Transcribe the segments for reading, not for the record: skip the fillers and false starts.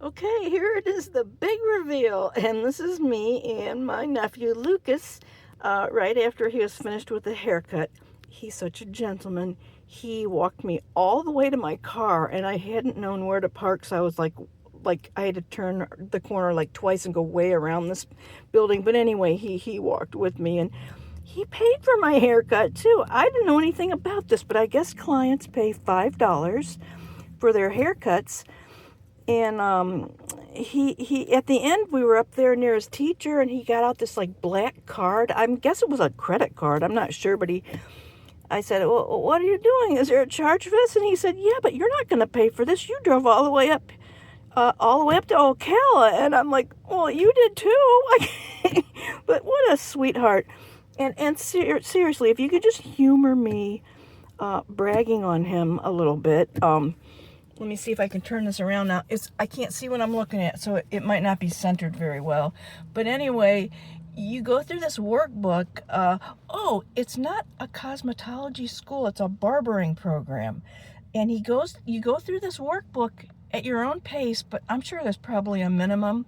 Okay, here it is, the big reveal. And this is me and my nephew Lucas, right after he was finished with the haircut. He's such a gentleman. He walked me all the way to my car, and I hadn't known where to park, so I was like I had to turn the corner like twice and go way around this building. But anyway, he walked with me, and he paid for my haircut too. I didn't know anything about this, but I guess clients pay $5 for their haircuts. And he at the end, we were up there near his teacher, and he got out this like black card. I guess it was a credit card, I'm not sure. But I said, well, what are you doing? Is there a charge for this? And he said, yeah, but you're not going to pay for this. You drove all the way up to Ocala. And I'm like, well, you did too. But what a sweetheart. And seriously, if you could just humor me bragging on him a little bit. Let me see if I can turn this around now. I can't see what I'm looking at, so it might not be centered very well. But anyway, you go through this workbook. It's not a cosmetology school. It's a barbering program. And you go through this workbook at your own pace, but I'm sure there's probably a minimum.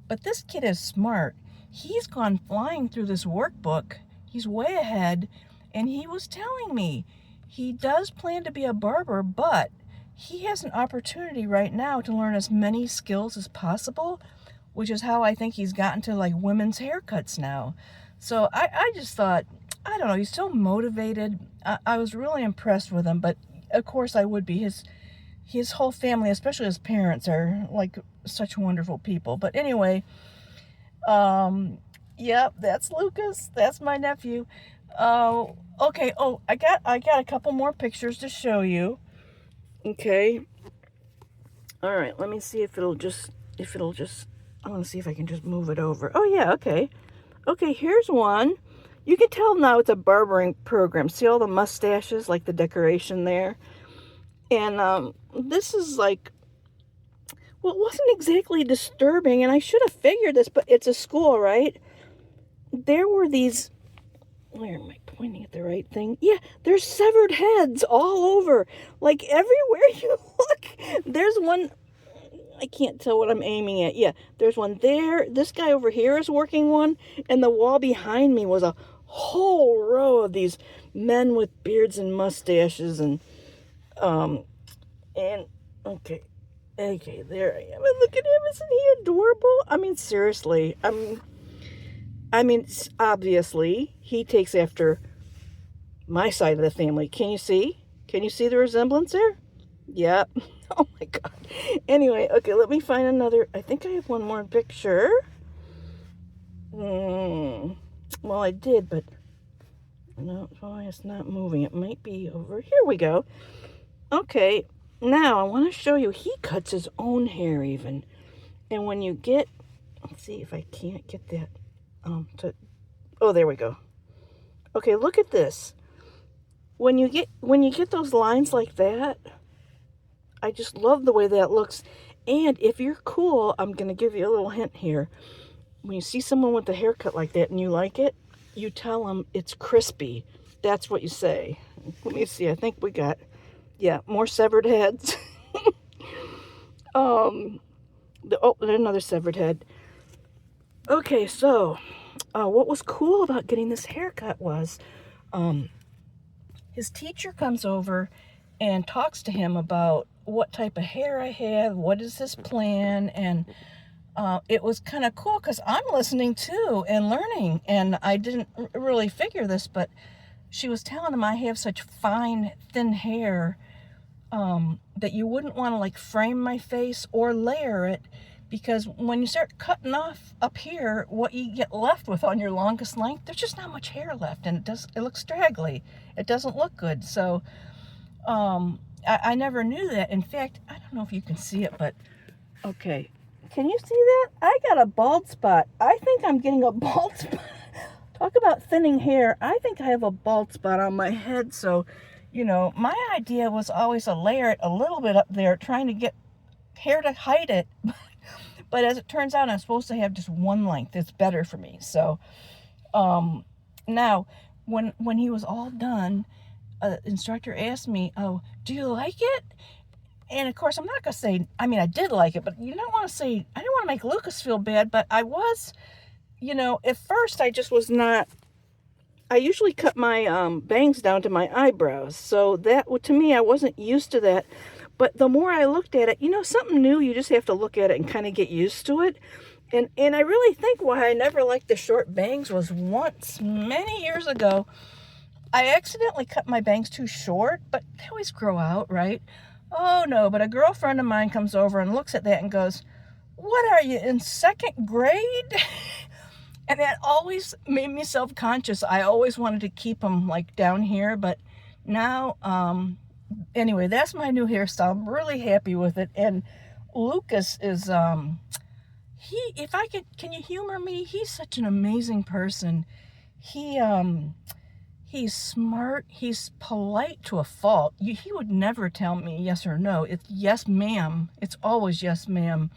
But this kid is smart. He's gone flying through this workbook. He's way ahead, and he was telling me he does plan to be a barber, but he has an opportunity right now to learn as many skills as possible, which is how I think he's gotten to like women's haircuts now. So I just thought, I don't know, he's so motivated. I was really impressed with him, but of course I would be. His whole family, especially his parents, are like such wonderful people. But anyway, yep, that's Lucas. That's my nephew. Okay. Oh, I got a couple more pictures to show you. Okay. All right. Let me see if it'll just. I want to see if I can just move it over. Oh yeah. Okay. Okay. Here's one. You can tell now it's a barbering program. See all the mustaches, like the decoration there. And this is like. Well, it wasn't exactly disturbing, and I should have figured this, but it's a school, right? There were these. Where am I pointing at the right thing? Yeah, there's severed heads all over. Like everywhere you look. There's one. I can't tell what I'm aiming at. Yeah, there's one there. This guy over here is working one. And the wall behind me was a whole row of these men with beards and mustaches. And okay. Okay, there I am. And look at him. Isn't he adorable? I mean, seriously. Obviously, he takes after my side of the family. Can you see? Can you see the resemblance there? Yep. Oh my God. Anyway, okay, let me find another. I think I have one more picture. Well, I did, but no, it's not moving. It might be over. Here we go. Okay, now I want to show you. He cuts his own hair even. And when you get, let's see if I can't get that. Oh, there we go. Okay, look at this. When you get those lines like that, I just love the way that looks. And if you're cool, I'm going to give you a little hint here. When you see someone with a haircut like that and you like it, you tell them it's crispy. That's what you say. Let me see. I think we got, more severed heads. There's another severed head. Okay, so what was cool about getting this haircut was his teacher comes over and talks to him about what type of hair I have, what is his plan, and it was kind of cool because I'm listening too and learning, and I didn't really figure this, but she was telling him I have such fine, thin hair that you wouldn't want to like frame my face or layer it, because when you start cutting off up here, what you get left with on your longest length, there's just not much hair left, and it looks straggly. It doesn't look good. So I never knew that. In fact, I don't know if you can see it, but okay. Can you see that? I got a bald spot. I think I'm getting a bald spot. Talk about thinning hair. I think I have a bald spot on my head. So, my idea was always to layer it a little bit up there, trying to get hair to hide it. But as it turns out, I'm supposed to have just one length. It's better for me. So now, when he was all done, instructor asked me, "Oh, do you like it?" And of course, I'm not going to say, I mean, I did like it, but you don't want to say, I didn't want to make Lucas feel bad, but I was, at first I just was not, I usually cut my bangs down to my eyebrows. So that, to me, I wasn't used to that. But the more I looked at it, something new, you just have to look at it and kind of get used to it. And I really think why I never liked the short bangs was once, many years ago, I accidentally cut my bangs too short, but they always grow out, right? Oh no, but a girlfriend of mine comes over and looks at that and goes, "What are you, in second grade?" And that always made me self-conscious. I always wanted to keep them like down here, but now, anyway, that's my new hairstyle. I'm really happy with it. And Lucas is, can you humor me? He's such an amazing person. He's smart. He's polite to a fault. He would never tell me yes or no. It's yes, ma'am. It's always yes, ma'am.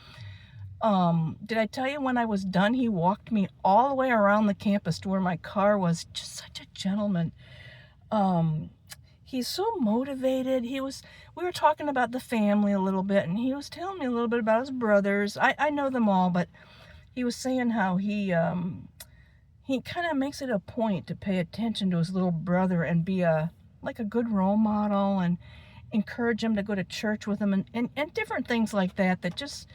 Did I tell you when I was done, he walked me all the way around the campus to where my car was? Just such a gentleman. He's so motivated. We were talking about the family a little bit, and he was telling me a little bit about his brothers. I know them all, but he was saying how he kind of makes it a point to pay attention to his little brother and be like a good role model and encourage him to go to church with him and different things like that just,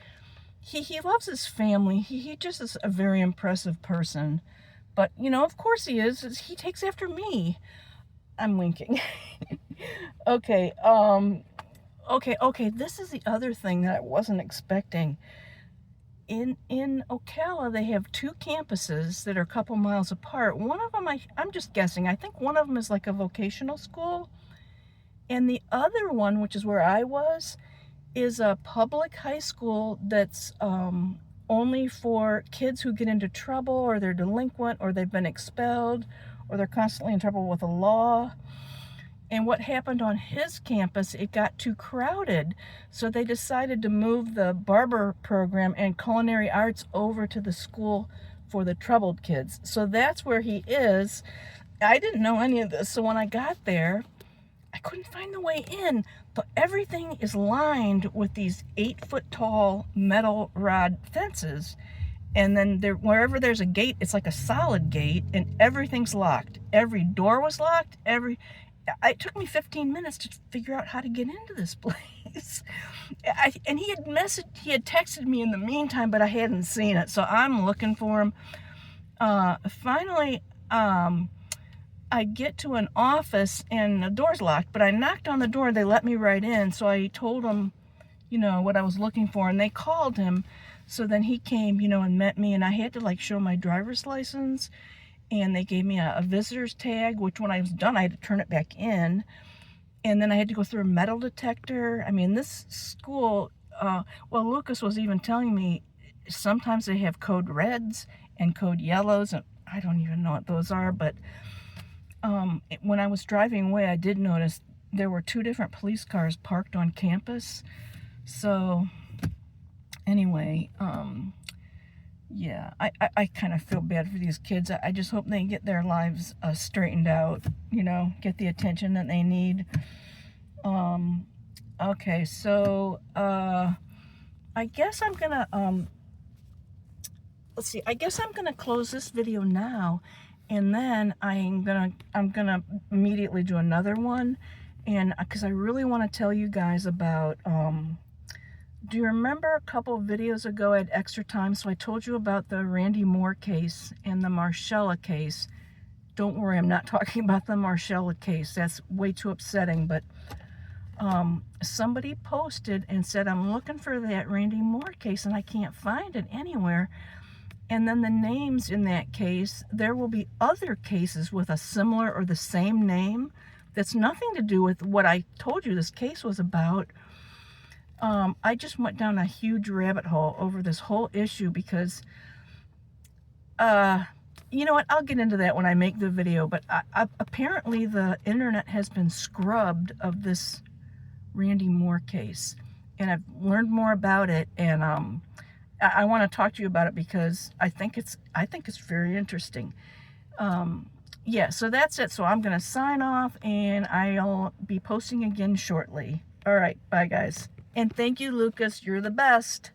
he loves his family. He just is a very impressive person. But, of course he is. He takes after me. I'm winking. Okay, okay, this is the other thing that I wasn't expecting. In Ocala, they have two campuses that are a couple miles apart. One of them, I'm just guessing, I think one of them is like a vocational school. And the other one, which is where I was, is a public high school that's only for kids who get into trouble or they're delinquent or they've been expelled or they're constantly in trouble with the law. And what happened on his campus, it got too crowded. So they decided to move the barber program and culinary arts over to the school for the troubled kids. So that's where he is. I didn't know any of this. So when I got there, I couldn't find the way in. But everything is lined with these 8-foot tall metal rod fences. And then wherever there's a gate, it's like a solid gate, and everything's locked. Every door was locked. It took me 15 minutes to figure out how to get into this place. And he had texted me in the meantime, but I hadn't seen it. So I'm looking for him. Finally, I get to an office and the door's locked, but I knocked on the door. They let me right in. So I told them, what I was looking for, and they called him. So then he came, and met me, and I had to like show my driver's license. And they gave me a visitor's tag, which when I was done, I had to turn it back in. And then I had to go through a metal detector. I mean, this school, Lucas was even telling me sometimes they have code reds and code yellows. And I don't even know what those are. But when I was driving away, I did notice there were 2 different police cars parked on campus. So anyway, yeah, I kind of feel bad for these kids. I just hope they get their lives straightened out, get the attention that they need. Okay, so I guess I'm gonna let's see. I guess I'm gonna close this video now, and then I'm gonna immediately do another one, and because I really want to tell you guys about do you remember a couple of videos ago I had extra time, so I told you about the Randy Moore case and the Marcella case. Don't worry, I'm not talking about the Marcella case. That's way too upsetting, but somebody posted and said, I'm looking for that Randy Moore case and I can't find it anywhere. And then the names in that case, there will be other cases with a similar or the same name that's nothing to do with what I told you this case was about. I just went down a huge rabbit hole over this whole issue because, you know what, I'll get into that when I make the video, but apparently the internet has been scrubbed of this Randy Moore case, and I've learned more about it, and I want to talk to you about it because I think it's very interesting. Yeah, so that's it. So I'm going to sign off, and I'll be posting again shortly. All right, bye guys. And thank you, Lucas. You're the best.